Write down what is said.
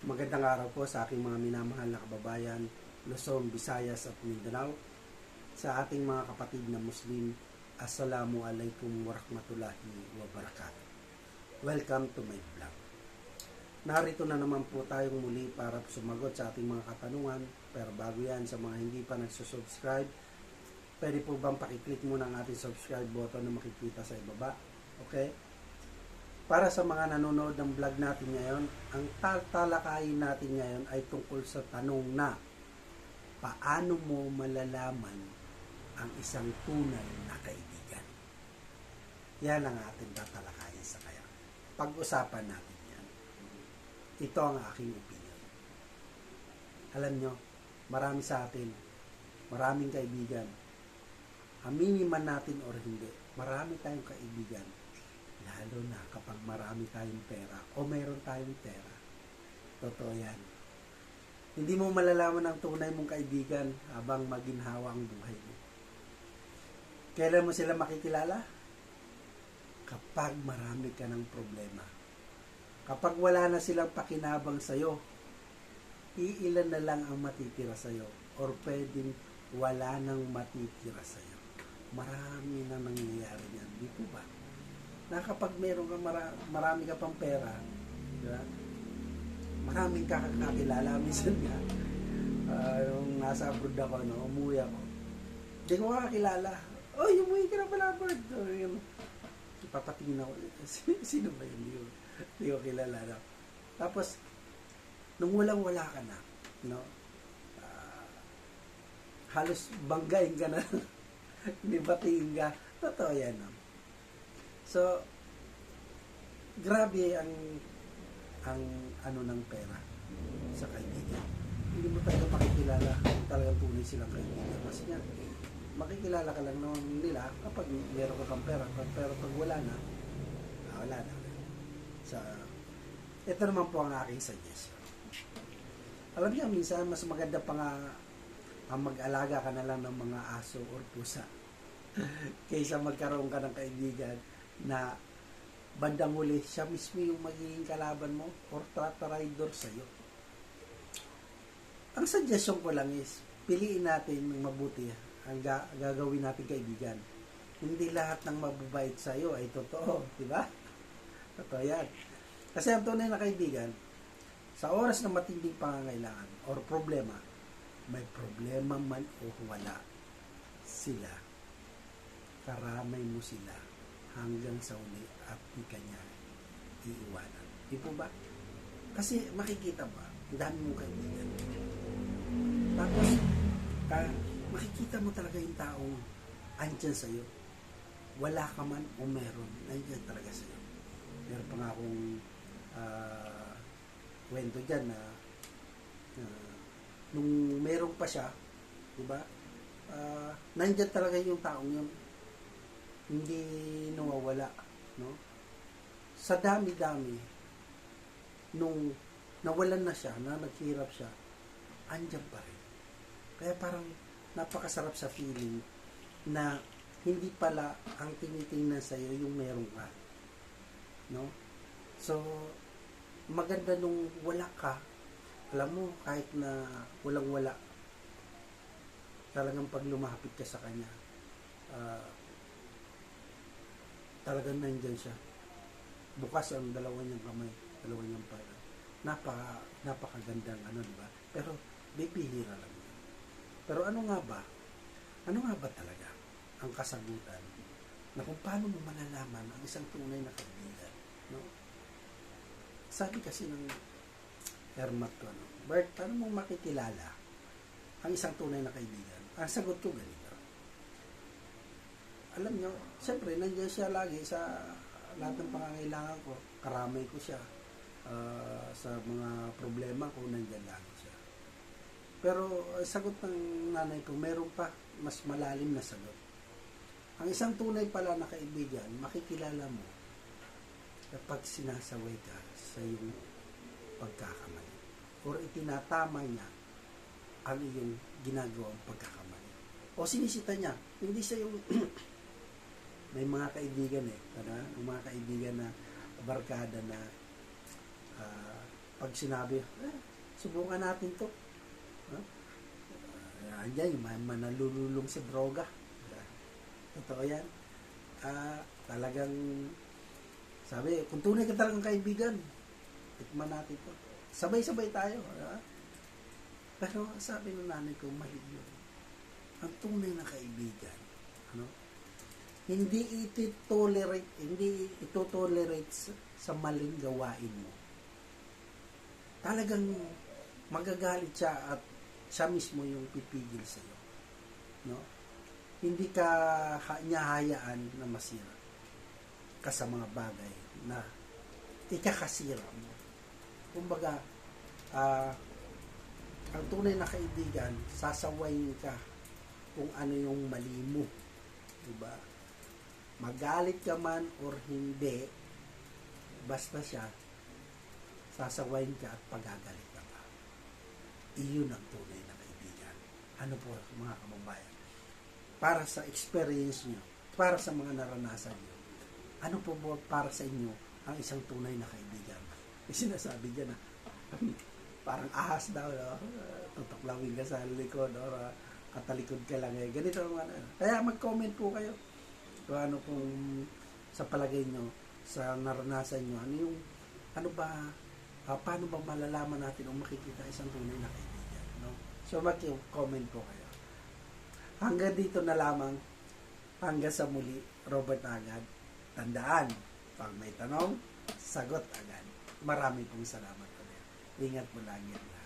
Magandang araw po sa aking mga minamahal na kababayan, Luzon, Visayas at Mindanao. Sa ating mga kapatid na Muslim, Assalamu alaikum warahmatullahi wabarakatuh. Welcome to my vlog. Narito na naman po tayong muli para sumagot sa ating mga katanungan. Pero bago yan, sa mga hindi pa nagsusubscribe, pwede po bang pakiclick muna ang ating subscribe button na makikita sa ibaba? Okay? Para sa mga nanonood ng vlog natin ngayon, ang tatalakayin natin ngayon ay tungkol sa tanong na paano mo malalaman ang isang tunay na kaibigan? Yan ang ating tatalakayin sa kaya. Pag-usapan natin yan. Ito ang aking opinion. Alam nyo, marami sa atin, maraming kaibigan. Aminin man natin or hindi, marami tayong kaibigan. Lalo na kapag marami tayong pera o mayroon tayong pera. Totoo yan. Hindi mo malalaman ang tunay mong kaibigan habang maginhawa ang buhay mo. Kailan mo sila makikilala? Kapag marami ka ng problema. Kapag wala na silang pakinabang sa'yo, iilan na lang ang matitira sa'yo or pwedeng wala nang matitira sa'yo. Marami na nangyayari yan. Di po ba? Na kapag meron ka marami ka pang pera, diba? Maraming kakakilala. Minsan nga, yung nasa abroad ako, no, umuwi ako. Hindi ko kakakilala. Oh, umuwi ka na pala abroad. Ipapatingin ako. Sino ba yun? Hindi ko kilala. No? Tapos, nung walang-wala ka na, no, halos banggain ka na. Hindi batiin ka. Totoo yan, no? So, grabe ang ano ng pera sa kaibigan. Hindi mo talaga makikilala kung talagang tunay silang kaibigan. Kasi nga, makikilala ka lang naman nila kapag meron ka pang pera. Pero pag wala na, wala na. So, ito naman po ang aking suggestion. Alam niyo, minsan mas maganda pa nga ang mag-alaga ka na lang ng mga aso or pusa kaysa magkaroon ka ng kaibigan na bandang huli, siya mismo yung magiging kalaban mo or traitor sa'yo. Ang suggestion ko lang is, piliin natin ng mabuti ang gagawin natin kaibigan. Hindi lahat ng mababait sa'yo ay totoo, di ba? Totoo yan. Kasi ang tunay na kaibigan, sa oras ng matinding pangangailangan or problema, may problema man o wala, sila, karamay mo sila hanggang sa uli at di kanya iiwanan. Di po ba? Kasi makikita ba, ang dami mong kaibigan. Tapos, makikita mo talaga yung taong andyan sa'yo. Wala ka man o meron, andyan talaga sa'yo. Meron pa nga akong kwento dyan na nung meron pa siya, di ba? Nandyan talaga yung taong yun. Hindi nawawala, no? Sa dami-dami, nung nawalan na siya, na naghirap siya, andyan pa rin. Kaya parang napakasarap sa feeling na hindi pala ang tinitingnan sa'yo yung meron ka, no? So, maganda nung wala ka, alam mo, kahit na walang-wala, talagang pag lumapit ka sa kanya, talagang nandyan siya. Bukas ang dalawa niyang kamay, dalawa niyang pala. Napakagandang ano, diba? Pero, bibihira lang yun. Pero ano nga ba? Ano nga ba talaga ang kasagutan na kung paano mo malalaman ang isang tunay na kaibigan? No? Sabi kasi ng Hermat ko, no? Bert, paano mo makikilala ang isang tunay na kaibigan? Ang sagot ko ganito. Alam nyo, siyempre, nandiyan siya lagi sa lahat ng pangangailangan ko. Karamay ko siya. Sa mga problema ko, nandiyan lagi siya. Pero, sagot ng nanay ko, meron pa mas malalim na sagot. Ang isang tunay pala na kaibigan, makikilala mo kapag sinasaway ka sa iyong pagkakamali. Or itinatama niya ang iyong ginagawang pagkakamali. O sinisita niya, hindi siya yung may mga kaibigan mga kaibigan na barkada na pag pag sinabi, subukan natin to. No? Andiyan, yung manalululong sa droga. Totoo yan. Talagang, sabi, kung tunay ka talagang kaibigan, tikman natin to. Sabay-sabay tayo. Pero sabi ng nanay ko, mali yun. Ang tunay na kaibigan, hindi ito-tolerate sa maling gawain mo. Talagang magagalit siya at siya mismo yung pipigil sa iyo. No? Hindi ka niya hayaan na masira ka sa mga bagay na ikakasira mo. Kumbaga, ang tunay na kaibigan, sasawayin ka kung ano yung mali mo. Diba? Magalit ka man or hindi, basta siya, sasawayin ka at pagagalit ka pa. Iyon ang tunay na kaibigan. Ano po mga kababayan? Para sa experience nyo, para sa mga naranasan nyo, ano po para sa inyo ang isang tunay na kaibigan? Sinasabi dyan na parang ahas daw, no? Tutuklawin ka sa likod or katalikod ka lang. Ganito naman. Kaya mag-comment po kayo kung ano pong sa palagay nyo, sa naranasan nyo, paano ba malalaman natin o makikita isang tunay na kaibigan, no? So mag-comment po kayo. Hanggang dito na lamang, hanggang sa muli, Robert agad. Tandaan, pag may tanong, sagot agad. Marami pong salamat ulit. Ingat po lagi.